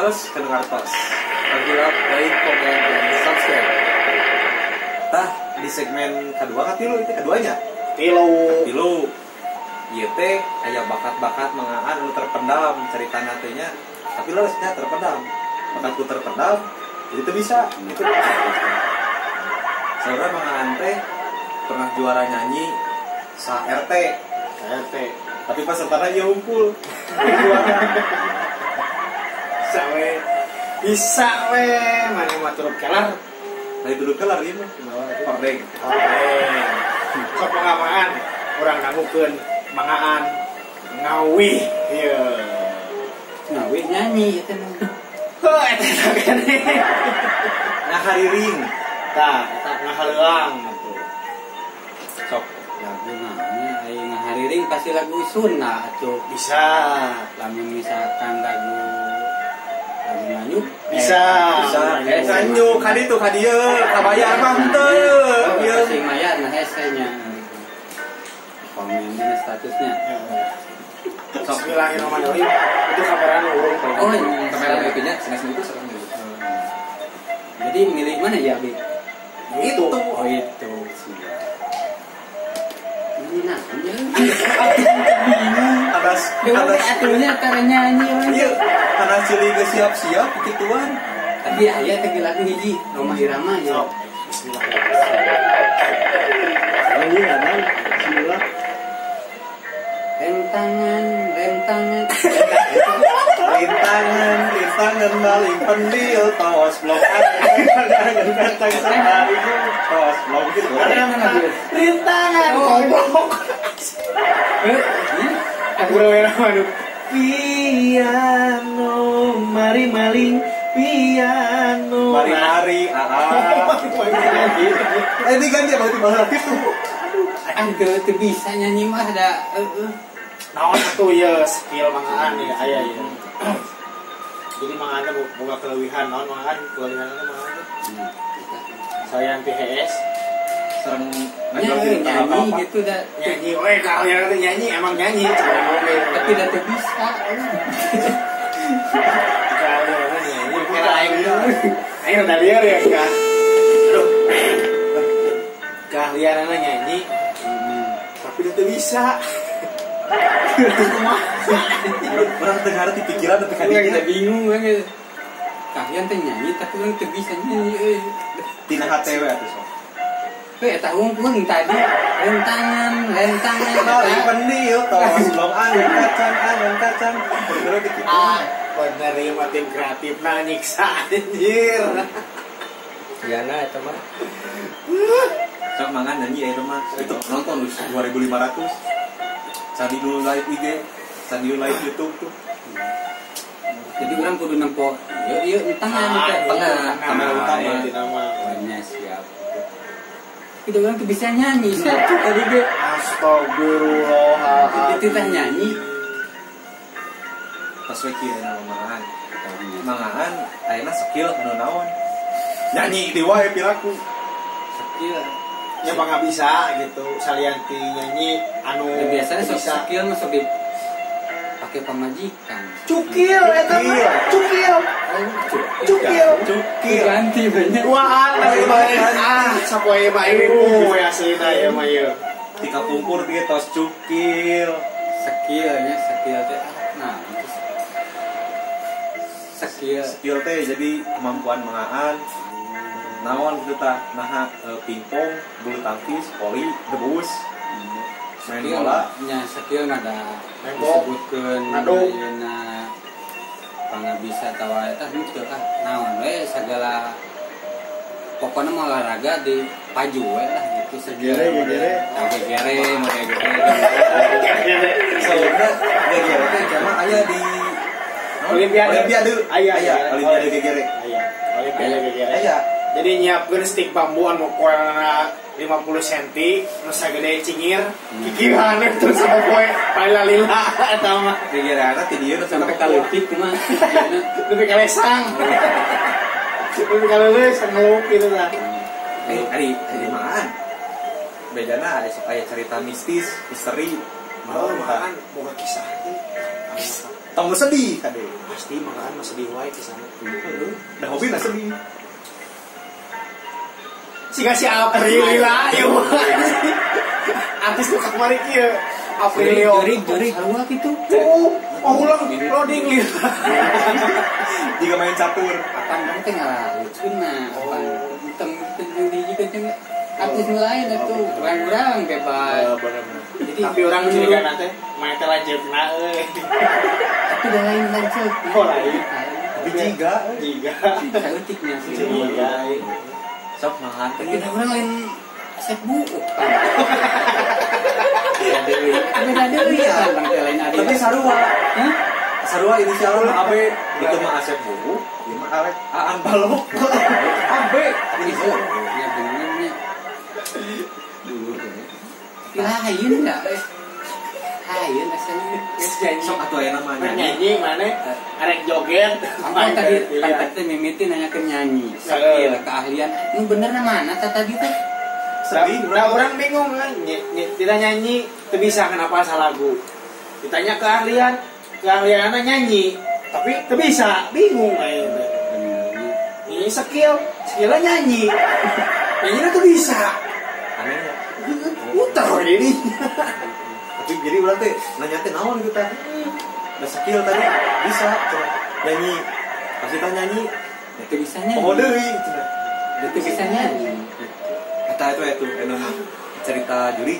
harus kedengar tos. Like, comment, dan subscribe. Tah di segmen kedua kan tilu itu keduanya. Tilu. Ieu teh aya bakat-bakat mengaan anu terpendam cerita natenya, tapi lo harusnya terpendam. Bakatku terpendam, jadi itu bisa. Itu. Saudara mengaan teh pernah juara nyanyi sa RT. Tapi pas sertana ieu humpul. Bisa we mana mah turut kelar. Nah itu dulu kelar ieu mah. Ordeng. Sok pengamaan urang ngamukeun mangaan ngawi. Ieu. Ngawi nyanyi eta mah. Heuh eta kene. Ngahariring. Tah, eta ngahaleuang atuh. Sok Lagu namanya aing ngahariring pasti lagu Sunda atuh. Bisa. Lamun misalkan lagu nganyuk Bisa. Sanyo kaditu kadieu kabayar mah teu. Ieu Ieu sing mayar nah hese-nya. Komen di statusnya. Bismillahirrahmanirrahim. Itu kamera nu urung. Oh, kamera IP-nya SNES itu serem gitu. Jadi milih mana ya, Bi? Itu. Oh, itu sih. Ini namanya. Atas Dewa atunya cara nyanyi we. Iya, karena cili geus siap-siap kituan. Tapi aya teh lagu hiji Roma Irama ya. Ini ada bismillah. Rentangan. Rintangan maling pendil tos blok rintangan sehari tos blok gitu. Rintangan goblok. Aku ora manu. Piano mari maling piano. Mari ini kan dia berarti bahasa itu. Aduh, teu bisa nyanyi mah da Naon atuh ya skill mangaan ya aya ya. Jadi mangaan teh boga keleuwihan naon mangaan keleuwihan teh mangaan teh. Saya anti HS Sereng nyanyi gitu da. nyanyi we kalian teh nyanyi emang nyanyi cuma ngombe. Tapi da teu bisa. Kalian nyanyi kira aing udah liar ya kan. Aduh. Kalian nyanyi tapi dia teu bisa. Orang dengar di pikiran tapi kan Kita bingung banget. Kalian teh nyanyi tapi orang teu bisa nyanyi tina HTW atuh sok. Eta hungkul tadi rentangan. Maling pendil tos blok angin kacang. Terus gitu. Bener ya mah tim kreatif nah nyiksa anjir. Yana eta mah. Sok mangan nyanyi eta mah. Itu nonton 2.500. Sandi dulu live IG, sandi dulu live YouTube tuh. Jadi orang kudu nempo. Yuk tangan tengah kamera utama. Nama. Siap. Kita orang tuh bisa nyanyi satu tadi ge. Astagfirullahaladzim. Itu teh nyanyi. Pas we kieu mangan. Mangan ayeuna skill anu naon? Nyanyi di wae piraku. Skill. Ya mah nggak bisa gitu. Salianti nyanyi anu Biasanya sok bisa. skill mah sok pakai pamajikan. Cukil eta mah. Cukil. Ganti banyak. Wah, sapoe mah ieu ya aslinya ya mah ieu. Tika pungkur dia tos cukil. Skillnya skill teh. Nah, itu skill. Skill teh jadi kemampuan mengaan. Naon gitu tah nah pingpong, bulu tangkis, voli, debus, main bola. Nya skill ada disebutkeun ayeuna pangabisa tawa eta henteu naon we sagala pokona mah olahraga di paju we lah gitu segere Soalnya gegere teh mah aya di Olimpiade aya Olimpiade gegere. Olimpiade gegere. Aya. Jadi nyiapkeun stik bambu anu koelna 50 cm terus sagede cingir kikiran terus sama poe palalila eta mah Gegere ti dieu sampai kaleutik mah tapi kalesang tapi kaleuleus ngelup gitu lah. Ari maan. Bedana aya cerita mistis, misteri. Mau makan boga kisah teh. Tong sedih kade. Pasti makan mah sedih wae ke sana. Dah hobi lah sedih. Siga si April lah ayo. Artis nu kamari kieu. Aprilio. Jurik gua gitu. Oh ulang loading lihat. Jika main catur. Apaan kamu teh lucu nah. Apaan tentang di juga teh artis lain itu orang-orang bebas. Benar-benar. Jadi Tapi orang curiga nanti main teh lanjutna euy. tapi dah lain lanjut. Oh lain. Tapi jiga. Cantiknya sih. Jiga. Sok mahan. Tapi dah orang lain set buuk. Beda deui ya bang teh lain ada. Tapi sarua. Hah? Sarua inisial mah AB. Itu mah Asep Bubu. Ieu mah Alek Aan Balok. AB. Ini oh, ya benernya. Dulu lain enggak? Lain asalnya. Geus janji. Sok atuh aya namanya. Nyanyi mana? Arek joget. Apa tadi teh mimiti nanyakeun nyanyi. Skill keahlian. Nu benerna mana tadi teh? Sedih. Nah, orang bingung kan, tidak nyanyi, itu bisa kenapa asal lagu. Ditanya keahliannya nyanyi, tapi itu bisa, bingung aja. Ini skillnya nyanyi, nyanyinya tuh bisa. Aneh ya. Putar ini. Tapi jadi ulang teh nanya teh naon kita. Ada skill tadi bisa cenah. Nyanyi. Pas kita nyanyi, Itu bisa nyanyi. poho deui cenah. Itu bisa nyanyi. Eta itu nama cerita juri.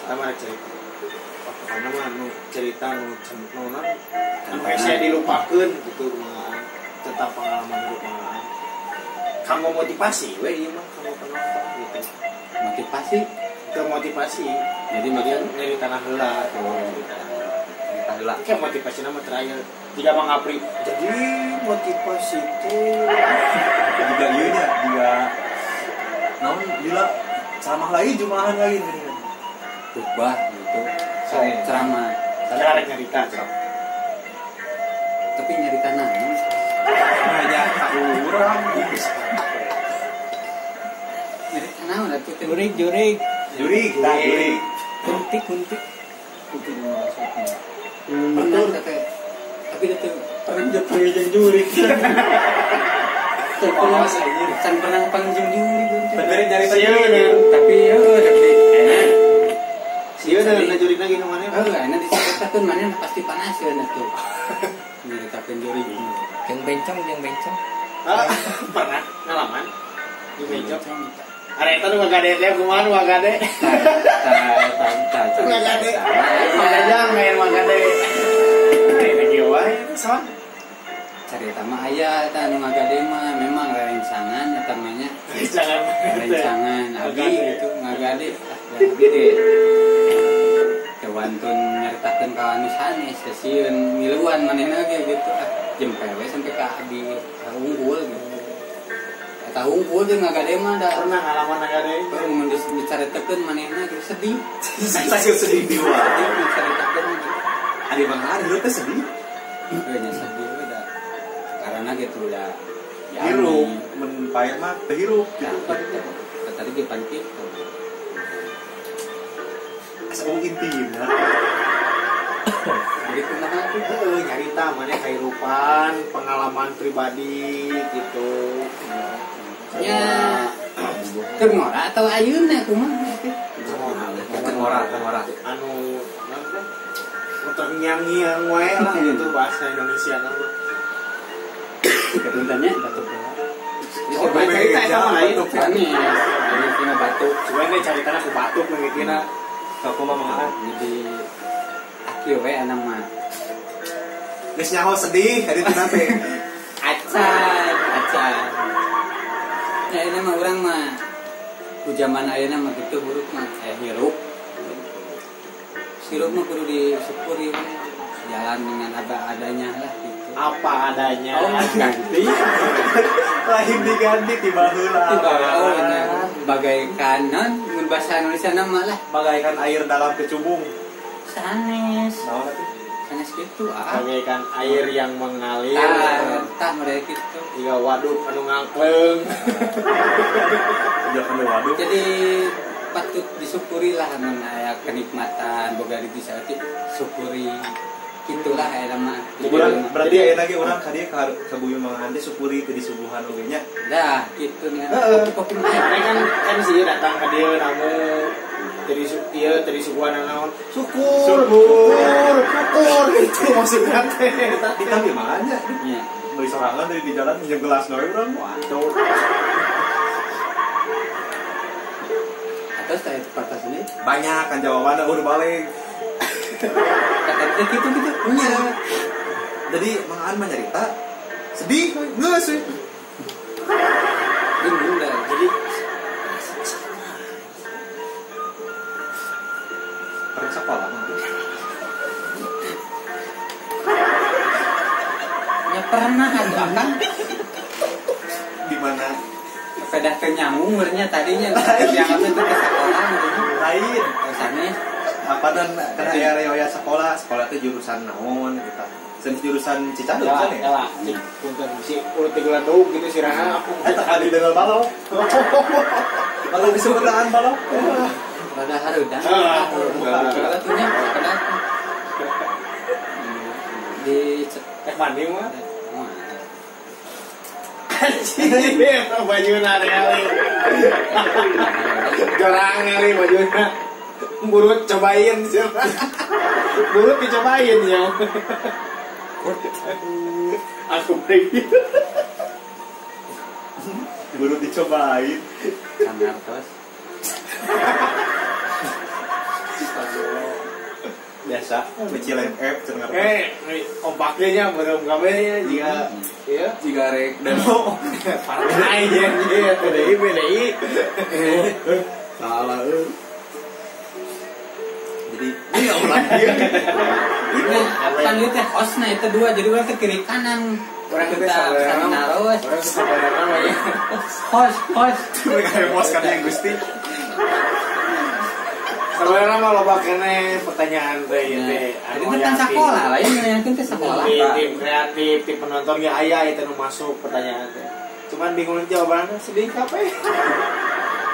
Sama cerita. Karena mah cerita saya dilupakan gitu tentang pengalaman hidup mangaan. Kamu motivasi, ieu mah kamu penonton gitu. Motivasi. Ke motivasi. Jadi maksudnya Dari tanah heula. Cerita heula. Kayak motivasi nama terakhir 3 Bang April. Jadi motivasi teh Juga ieu nya juga naon lila ceramah lain jumlahan lain gini. khutbah gitu. Saya. Ceramah. cara nyarita. Tapi nyarita naon? Nanya urang Nyarita naon atuh teh? juri kita juri. Kuntik. Betul teh. Tapi itu pernah jadi juri. Can pernah panjang juri gitu. Benerin nyari Tapi tapi Sieu da ngajuri lagi ke mana? enak diceritakeun mana pasti panaskeun atuh. Nyaritakeun juri. Yang bencong Pernah ngalaman di meja. Are eta nu ngagade teh kumaha nu ngagade? Ngagade. Magajang main magade. Eta ge wae son. Carita mah aya eta nu ngagade mah memang rencangan eta mah nya. Jangan Rencangan abi gitu ngagade. Abi deh. Wantun nyaritakeun ka anu sanes sieun miluan manehna ge gitu jempewe sampai ka abi unggul gitu. Eta unggul jeung ngagade mah da pernah ngalaman ngagade. baru mun dicaritakeun manehna ge sedih. Sakit sedih di luar. Dicaritakeun gitu. Ari mangan hirup teh sedih. Nya sedih we da. Karena gitu da Hirup mun payah mah teh hirup gitu. Tadi ge pan kitu. Asal intina. Jadi kumaha tuh? Nyarita mana kehidupan, pengalaman pribadi gitu. Ya keur ngora atau ayeuna kumaha teh? Tengora. Anu nanti terngiang-ngiang wae lah gitu bahasa Indonesia nama. Ketuntannya batuk. Oh, cerita sama lain. Ini cuma batuk. Sebenarnya cerita aku batuk nangitina. Aku mah mangan. Jadi aki we anak mah. Geus nyaho sedih hari tina teh. Acan. Ya ini mah urang mah ku zaman ayeuna mah kitu huruf mah hirup. Sirup mah kudu disyukuri we. Jalan dengan adanya lah gitu. Apa adanya. Oh, ganti. Lain diganti tiba heula. Oh, bagaikan non mun bahasa Indonesia nama lah Bagaikan air dalam kecubung. sanes. Naon atuh? Sanes gitu Bagaikan air yang mengalir. tah model gitu. Tiga waduk anu ngangkleng. Jangan waduh. Jadi patut disyukuri lah mun aya kenikmatan boga di saeutik syukuri. itulah nama Urang berarti aya lagi urang ka dieu ka bumi mangan teh syukuri teu disuguhan oge nya. dah gitu nya kopi kan sih datang ke dia namu tadi suguhan naon syukur itu maksudnya teh Kita gimana nya? nya Beli sorangan dari di jalan minjem gelas noe urang. waduh atas saya tepat sini Banyak kan jawabannya udah balik. kata gitu Punya. Jadi mangan mah nyarita sedih geus we. bingung dah jadi Pernah sekolah mah. ya pernah atuh akan Di mana sepeda teh nyambung beurnya tadinya yang itu ke sekolah gitu lain. kesannya Apa dan kan aya riwayat sekolah teh jurusan naon kita. Senis jurusan Cicaheum kan ya? lah punten si urut gelandung gitu si Rana aku Eta kali dengan balok. Balok disebut dengan balok. rada hareudan bukan. kalau tuhnya sepeda di teh mandi mah anjing bajuna reali jarang ngali bajuna burut cobain burut dicobain ya aku pergi Baru dicobain. sangar terus Biasa kecil FF cenah. kompaknya nya belum kabehnya jika ya Jika rek dan partai ya PDI salah Jadi ini enggak ulang dia. ini kan itu teh hostna itu dua jadi orang teh kiri kanan orang kita terus orang sebenarnya namanya host Mereka bos kan yang Gusti. sebenarnya mah loba kene pertanyaan teh ieu teh jadi kan sekolah lain yang teh sekolah tim kreatif tim penonton ge aya itu nu masuk pertanyaan teh cuman bingung jawabannya sedih kape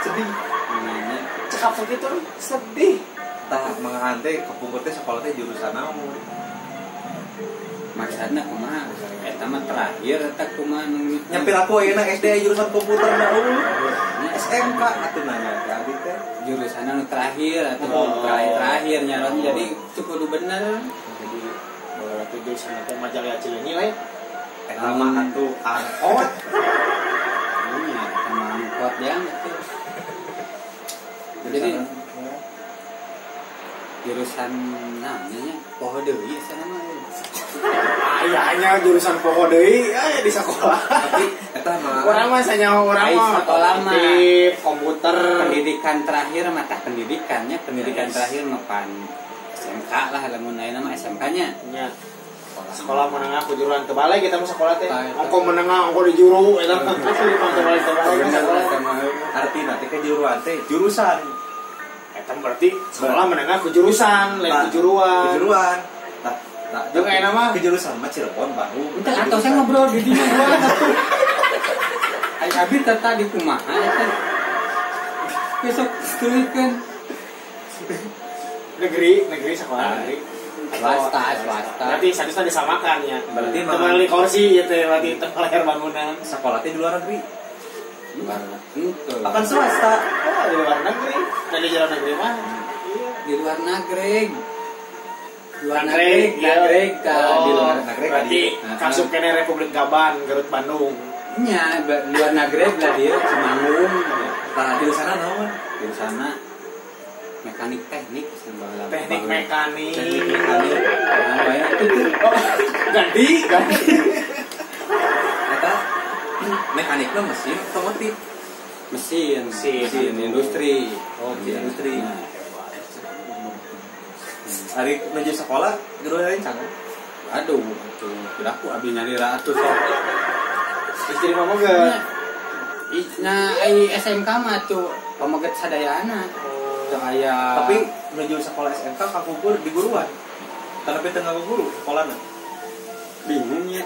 Sedih. cekap sakitu sedih Tah mangahan teh kepungkur teh sekolah teh jurusan naon? maksudnya kumaha eta mah terakhir eta kumaha nu Nyempil aku ayeuna SD jurusan komputer da eueuh. SMK atuh nanya ka abdi teh. jurusan anu terakhir atau Oh. terakhir nyaron jadi itu kudu bener jadi bahwa tujuh sana teh majalah Cileunyi lain Eta mah atuh angkot. iya sama angkot yang itu jadi jurusan namanya poho deui sana mah ayahnya jurusan poho deui di sekolah Tapi eta mah orang mah sanyawa orang Ai, mah sekolah mah. aktif, komputer pendidikan terakhir mata pendidikannya pendidikan terakhir mapan SMK lah lamun ayeuna mah SMK-nya nya sekolah menengah kejuruan tebalai kita mah sekolah teh Baik. ongko menengah ongko di juru eta mah asli mah tebalai bener sekolah sama artina teh kejuruan teh jurusan. eta berarti sekolah menengah kejurusan lain kejuruan Kejuruan. Tah Jeung ayeuna mah kejurusan mah Cirebon baru. Entah atau saya ngobrol di dinya gua atuh. Ai abi tadi kumaha eta. Besok tulikeun negeri sekolah negeri swasta. berarti sadista disamakan ya Berarti mah terbalik kursi ya teh berarti lahir bangunan sekolah teh di luar negeri. Baru itu. Akan swasta. di luar negeri dan di luar negeri mah iya Di luar negeri. Nagreg, Nagreg ka di luar Nagreg. berarti Heeh. kasuk kene Republik Gaban Garut Bandung nya di luar negeri lah dia Cimanggung Tah di sana naon? di sana mekanik teknik sembalang teknik mekanik teknik mekanik nah banyak itu tuh oh, ganti Eta mekaniknya mesin otomotif. mesin industri Industri. Nah, Hari menuju sekolah gedung lain sangat. aduh itu kiraku abi nyari ratus sok istri mama ge nah ai SMK mah tuh pamaget sadayana teu aya Tapi menuju sekolah SMK kakumpul di guruan. Tapi tengah guru sekolahna. bingung ya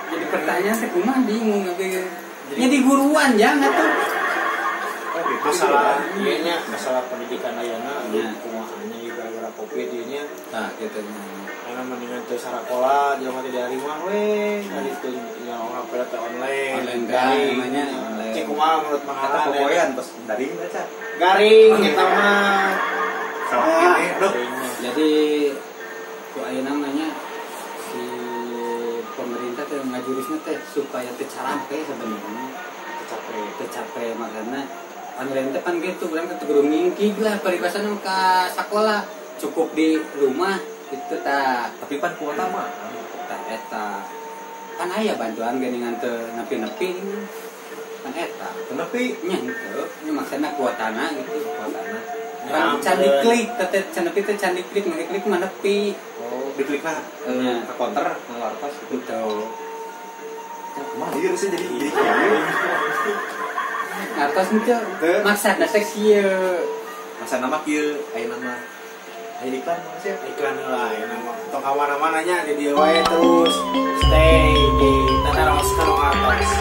jadi pertanyaan teh kumaha bingung tapi nya di guruan jangan tuh masalah iya nya masalah pendidikan ayeuna Iya. kumahanya juga beberapa kopi dinya nah gitu karena mendingan teu sarakola jelema teh dari mah we dari teu nyawa HP teh online kan namanya online cek kumaha menurut Kata mangaran popoyan terus daring aja. garing eta mah Salah ini, Dok. jadi ku aya namanya si pemerintah teh ngajurisna teh supaya teu carampe sebenarnya tercapai makanya online teh pan gitu urang teh kudu ngingkig lah paribasan ka sakola cukup di rumah itu tah Tapi pan kuota mah. tah eta kan aya bantuan geuningan teu nepi-nepi kan eta Tapi nya henteu nya maksudna kuotana gitu kuotana. kan can diklik teh can nepi teh can diklik mah diklik mah nepi Oh, diklik nah. Nya. Ke counter ngelarpas gitu. gitu Mah iya sih jadi kieu. ngartos henteu maksudna teh kieu Masa nama kieu, aya nama. Aya iklan mah sih. iklan lah ya nama tong kemana-mana nya di dieu wae terus stay di Tataros Kalong Artos.